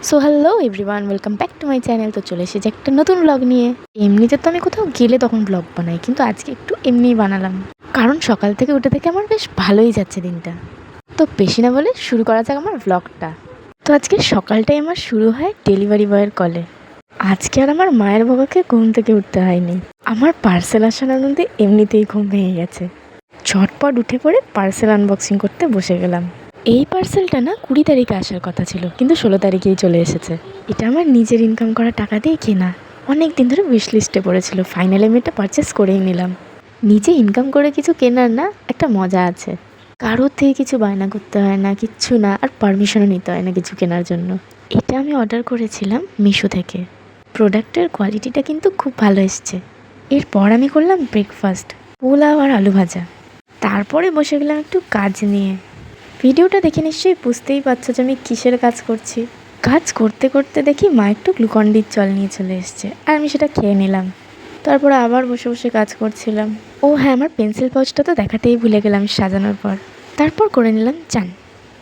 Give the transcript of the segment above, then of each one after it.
So hello everyone, welcome back to my channel. তো চলে এসেছি একটা নতুন ব্লগ নিয়ে। এমনিতে তো আমি কোথাও গেলে তখন ব্লগ বানাই, কিন্তু আজকে একটু এমনিই বানালাম, কারণ সকাল থেকে উঠে থেকে আমার বেশ ভালোই যাচ্ছে দিনটা। তো বেশি না বলে শুরু করা যাক আমার ব্লগটা। তো আজকে সকালটাই আমার শুরু হয় ডেলিভারি বয়ের কলে। আজকে আর আমার মায়ের বাবাকে ঘুম থেকে উঠতে হয়নি। আমার পার্সেল আসার আনন্দে এমনিতেই ঘুম ভেঙে গেছে। ঝটপট উঠে পড়ে পার্সেল আনবক্সিং করতে বসে গেলাম। এই পার্সেলটা না 20 তারিখে আসার কথা ছিল, কিন্তু 16 তারিখেই চলে এসেছে। এটা আমার নিজের ইনকাম করা টাকা দিয়ে কেনা। অনেক দিন ধরে উইশ লিস্টে পড়েছিল, ফাইনালি আমি এটা পারচেস করেই নিলাম। নিজে ইনকাম করে কিছু কেনার না একটা মজা আছে। কারোর থেকে কিছু বায়না করতে হয় না, কিচ্ছু না, আর পারমিশনও নিতে হয় না কিছু কেনার জন্য। এটা আমি অর্ডার করেছিলাম মিশো থেকে। প্রোডাক্টের কোয়ালিটিটা কিন্তু খুব ভালো এসছে। এরপর আমি করলাম ব্রেকফাস্ট, পোলাও আর আলু ভাজা। তারপরে বসে গেলাম একটু কাজ নিয়ে। ভিডিওটা দেখে নিশ্চয়ই বুঝতেই পারছো যে আমি কিসের কাজ করছি। কাজ করতে করতে দেখি মা একটু গ্লুকন-ডির জল নিয়ে চলে এসছে, আর আমি সেটা খেয়ে নিলাম। তারপরে আবার বসে বসে কাজ করছিলাম। ও হ্যাঁ, আমার পেন্সিল পাউচটা তো দেখাতেই ভুলে গেলাম সাজানোর পর। তারপর করে নিলাম চান।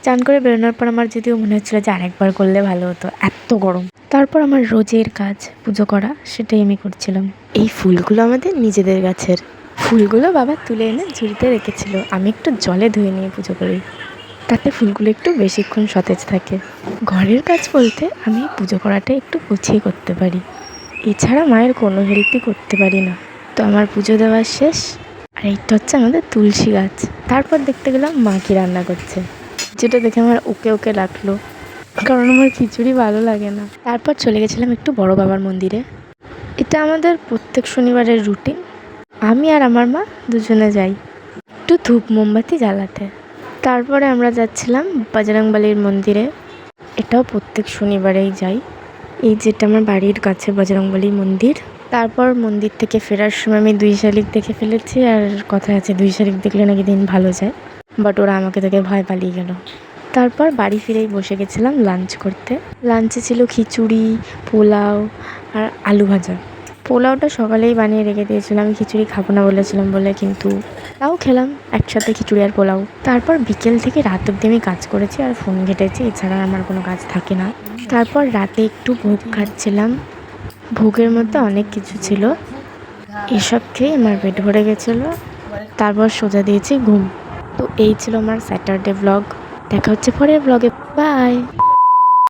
চান করে বেরোনোর পর আমার যদিও মনে হচ্ছিলো যে আরেকবার করলে ভালো হতো, এত গরম। তারপর আমার রোজের কাজ পুজো করা, সেটাই আমি করছিলাম। এই ফুলগুলো আমাদের নিজেদের গাছের। ফুলগুলো বাবা তুলে এনে ঝুড়িতে রেখেছিল, আমি একটু জলে ধুয়ে নিয়ে পুজো করি, তাতে ফুলগুলো একটু বেশিক্ষণ সতেজ থাকে। ঘরের কাজ বলতে আমি পুজো করাটা একটু গুছিয়ে করতে পারি, এছাড়া মায়ের কোনো হেল্পই করতে পারি না। তো আমার পুজো দেওয়া শেষ, আর এইটা হচ্ছে আমাদের তুলসী গাছ। তারপর দেখতে গেলাম মা কি রান্না করছে, যেটা দেখে আমার ওকে ওকে লাগলো, কারণ আমার খিচুড়ি ভালো লাগে না। তারপর চলে গেছিলাম একটু বড় বাবার মন্দিরে। এটা আমাদের প্রত্যেক শনিবারের রুটিন। আমি আর আমার মা দুজনে যাই একটু ধূপ মোমবাতি জ্বালাতে। তারপরে আমরা যাচ্ছিলাম বজরংবলীর মন্দিরে। এটাও প্রত্যেক শনিবারেই যাই। এই যেটা আমার বাড়ির কাছে বজরংবলী মন্দির। তারপর মন্দির থেকে ফেরার সময় আমি 2 শালিক দেখে ফেলেছি, আর কথা আছে 2 শালিক দেখলে নাকি দিন ভালো যায়, বাট ওরা আমাকে দেখে ভয় পালিয়ে গেল। তারপর বাড়ি ফিরেই বসে গেছিলাম লাঞ্চ করতে। লাঞ্চে ছিল খিচুড়ি, পোলাও আর আলু ভাজা। পোলাওটা সকালেই বানিয়ে রেখে দিয়েছিলাম, আমি খিচুড়ি খাবো না বলেছিলাম বলে, কিন্তু তাও খেলাম একসাথে খিচুড়ি আর পোলাও। তারপর বিকেল থেকে রাত অবধি আমি কাজ করেছি আর ফোন ঘেটেছি, এছাড়া আমার কোনো কাজ থাকে না। তারপর রাতে একটু ভোগ খাচ্ছিলাম। ভোগের মধ্যে অনেক কিছু ছিল, এসব খেয়ে আমার পেট ভরে গেছিলো। তারপর সোজা দিয়েছি ঘুম। তো এই ছিল আমার স্যাটারডে ব্লগ। দেখা হচ্ছে পরের ব্লগে, বাই।